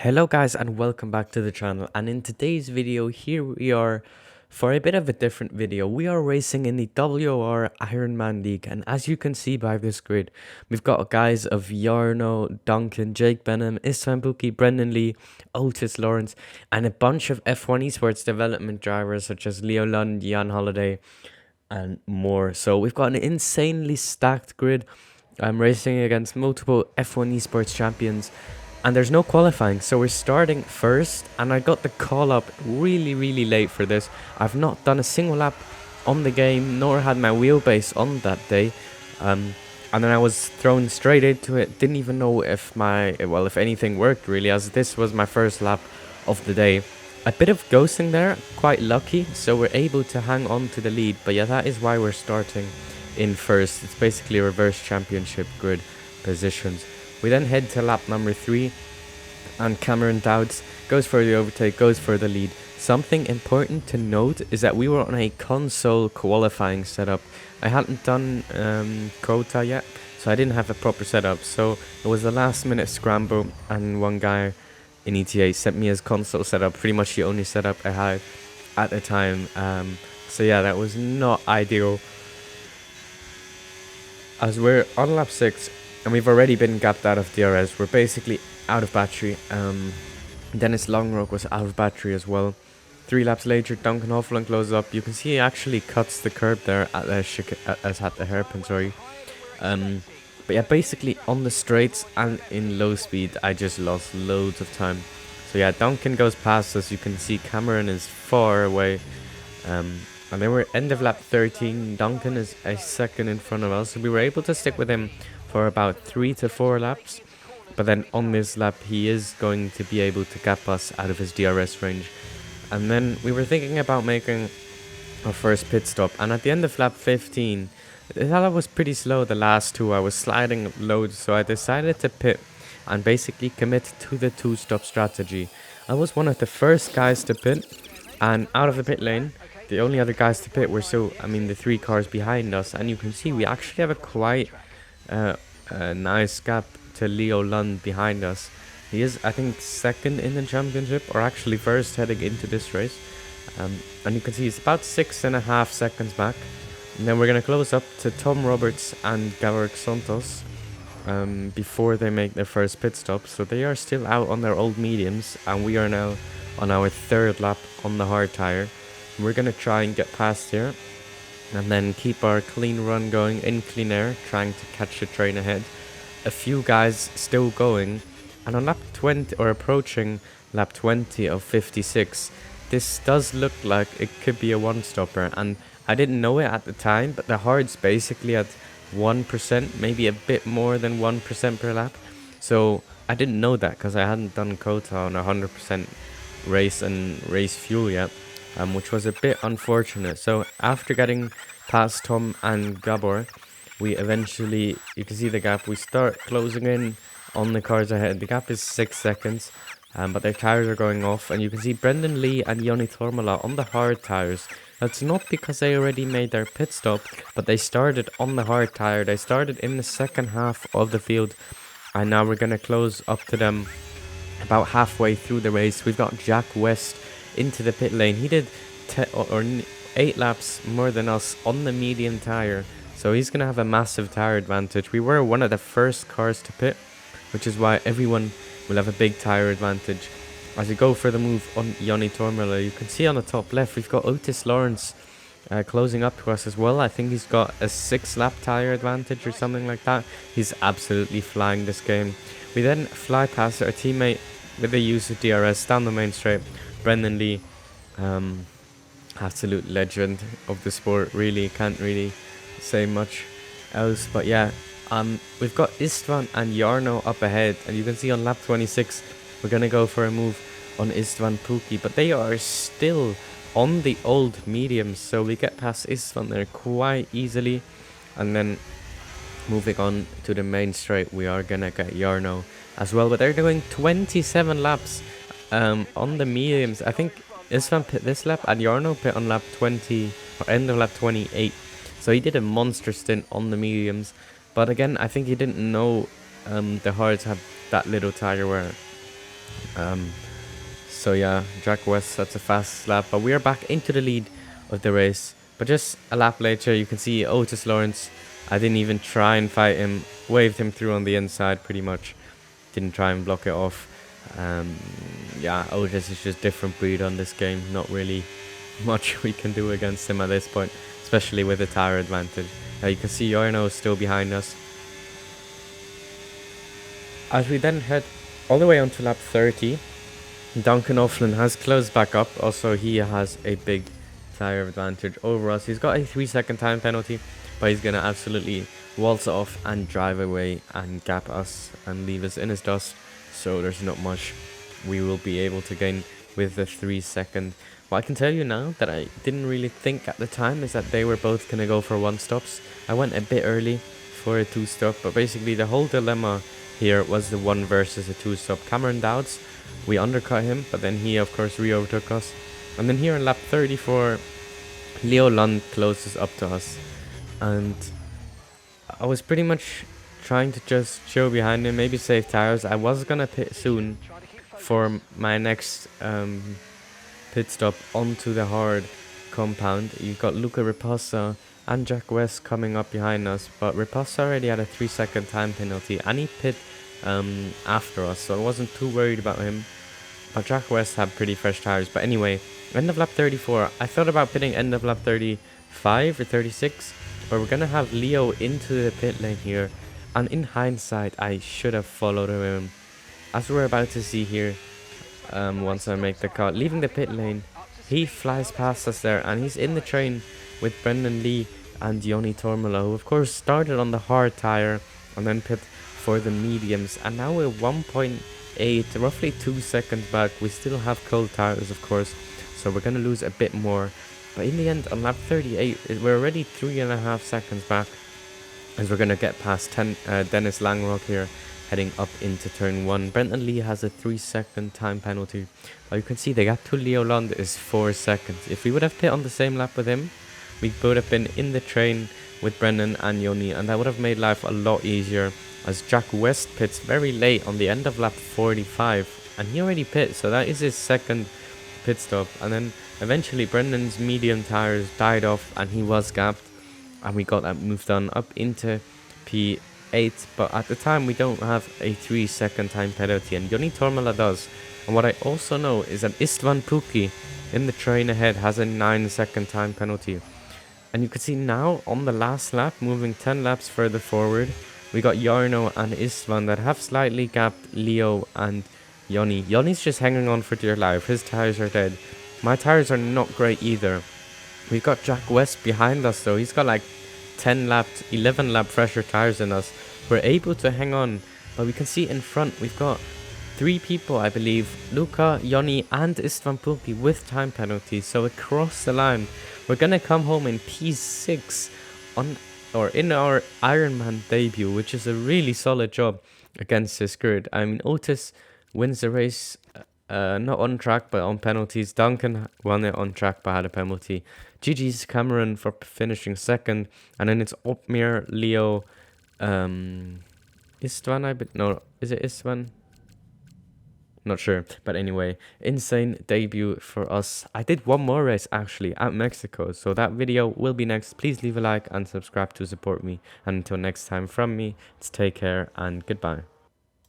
Hello guys and welcome back to the channel, and in today's video here we are for a bit of a different video. We are racing in the WR Ironman League, and as you can see by this grid, we've got guys of Jarno, Duncan, Jake Benham, Istvan Buki, Brendon, Leigh, Otis Lawrence, and a bunch of F1 Esports development drivers such as Leo Lund, Jan Holiday and more. So we've got an insanely stacked grid. I'm racing against multiple F1 Esports champions, and there's no qualifying, so we're starting first. And I got the call up really late for this. I've not done a single lap on the game, nor had my wheelbase on that day, and then I was thrown straight into it. Didn't even know if if anything worked really, as this was my first lap of the day. A bit of ghosting there, quite lucky, so we're able to hang on to the lead. But yeah, that is why we're starting in first. It's basically a reverse championship grid positions. We then head to lap number 3, and Cameron Dowds goes for the overtake, goes for the lead. Something important to note is that we were on a console qualifying setup. I hadn't done Cota yet, so I didn't have a proper setup. So it was a last minute scramble, and one guy in ETA sent me his console setup, pretty much the only setup I had at the time. So yeah, that was not ideal, as we're on lap 6 and we've already been gapped out of DRS. We're basically out of battery. Dennis Longrock was out of battery as well. 3 laps later, Duncan Hoffland closes up. You can see he actually cuts the curb there at the hairpin, sorry. But yeah, basically on the straights and in low speed, I just lost loads of time. So yeah, Duncan goes past us. You can see Cameron is far away. And then we're end of lap 13. Duncan is a second in front of us. So we were able to stick with him for about 3 to 4 laps. But then on this lap, he is going to be able to gap us out of his DRS range. And then we were thinking about making our first pit stop. And at the end of lap 15, I thought I was pretty slow the last 2. I was sliding loads, so I decided to pit and basically commit to the 2-stop strategy. I was one of the first guys to pit, and out of the pit lane, the only other guys to pit were the 3 cars behind us. And you can see we actually have a quite nice gap to Leo Lund behind us. He is, I think, second in the championship, or actually first heading into this race. And you can see he's about 6.5 seconds back. And then we're going to close up to Tom Roberts and Gabriel Santos before they make their first pit stop. So they are still out on their old mediums, and we are now on our 3rd lap on the hard tire. We're going to try and get past here, and then keep our clean run going in clean air, trying to catch the train ahead. A few guys still going, and on lap 20, or approaching lap 20 of 56, this does look like it could be a one-stopper, and I didn't know it at the time, but the hard's basically at 1%, maybe a bit more than 1% per lap. So I didn't know that because I hadn't done Cota on 100% race and race fuel yet, which was a bit unfortunate. So after getting past Tom and Gabor, we eventually, you can see the gap, we start closing in on the cars ahead. The gap is 6 seconds, but their tires are going off, and you can see Brendon, Leigh and Joni Tormala on the hard tires. That's not because they already made their pit stop, but they started on the hard tire. They started in the second half of the field, and now we're going to close up to them about halfway through the race. We've got Jack West into the pit lane. He did 8 laps more than us on the medium tire, so he's going to have a massive tire advantage. We were one of the first cars to pit, which is why everyone will have a big tire advantage. As we go for the move on Joni Tormala, you can see on the top left, we've got Otis Lawrence closing up to us as well. I think he's got a 6-lap tire advantage or something like that. He's absolutely flying this game. We then fly past our teammate with the use of DRS down the main straight, Brendon, Leigh. Absolute legend of the sport, really. Can't really say much else, but yeah, we've got Istvan and Jarno up ahead, and you can see on lap 26 we're gonna go for a move on Istvan Puki, but they are still on the old mediums, so we get past Istvan there quite easily. And then moving on to the main straight, we are gonna get Jarno as well, but they're doing 27 laps on the mediums. I think Istvan pit this lap and Jarno pit on lap 20, or end of lap 28. So he did a monster stint on the mediums, but again, I think he didn't know the hards have that little tire wear. So yeah, Jack West, that's a fast lap, but we are back into the lead of the race. But just a lap later, you can see Otis Lawrence. I didn't even try and fight him, waved him through on the inside pretty much. Didn't try and block it off. Yeah, Otis is just different breed on this game. Not really much we can do against him at this point, especially with the tire advantage. You can see Jarno is still behind us. As we then head all the way onto lap 30, Duncan O'Flynn has closed back up. Also, he has a big tire advantage over us. He's got a 3-second time penalty, but he's going to absolutely waltz off and drive away and gap us and leave us in his dust. So there's not much we will be able to gain with the 3-second. What I can tell you now that I didn't really think at the time is that they were both going to go for 1-stops. I went a bit early for a 2-stop, but basically the whole dilemma here was the 1 versus a 2-stop. Cameron Dowds, we undercut him, but then he of course re-overtook us. And then here in lap 34, Leo Lund closes up to us. And I was pretty much trying to just chill behind him, maybe save tires. I was gonna pit soon for my next pit stop onto the hard compound. You've got Luca Riposta and Jack West coming up behind us, but Riposta already had a 3-second time penalty and he pit after us, so I wasn't too worried about him. But Jack West had pretty fresh tires. But anyway, end of lap 34, I thought about pitting end of lap 35 or 36, but we're gonna have Leo into the pit lane here, and in hindsight I should have followed him, as we're about to see here. Once I make the cut, leaving the pit lane, he flies past us there, and he's in the train with Brendon, Leigh and Joni Tormola, who of course started on the hard tire and then pit for the mediums, and now we're 1.8, roughly 2 seconds back. We still have cold tires of course, so we're gonna lose a bit more, but in the end on lap 38 we're already 3.5 seconds back, as we're gonna get past Dennis Langrock here, heading up into turn 1. Brendon Leigh has a 3-second time penalty, but you can see the gap to Leo Lund is 4 seconds. If we would have pit on the same lap with him, we would have been in the train with Brendon and Joni, and that would have made life a lot easier, as Jack West pits very late on the end of lap 45, and he already pit, so that is his second pit stop. And then eventually Brendon's medium tires died off and he was gapped, and we got that moved on up into P8, but at the time we don't have a 3-second time penalty, and Joni Tormola does. And what I also know is that Istvan Pukki in the train ahead has a 9-second time penalty. And you can see now on the last lap, moving 10 laps further forward, we got Jarno and Istvan that have slightly gapped Leo and Joni. Joni's just hanging on for dear life. His tires are dead. My tires are not great either. We've got Jack West behind us though. He's got like 11 lap fresher tires than us. We're able to hang on, but we can see in front we've got 3 people, I believe, Luca, Joni and Istvan Pukki with time penalties. So across the line, we're gonna come home in P6 in our Ironman debut, which is a really solid job against this grid. I mean, Otis wins the race, not on track but on penalties. Duncan won it on track but had a penalty. GG's Cameron for finishing second, and then it's Opmeer, Leo, Istvan, no, is it Istvan? Not sure, but anyway, insane debut for us. I did one more race actually at Mexico, so that video will be next. Please leave a like and subscribe to support me, and until next time from me, it's take care and goodbye.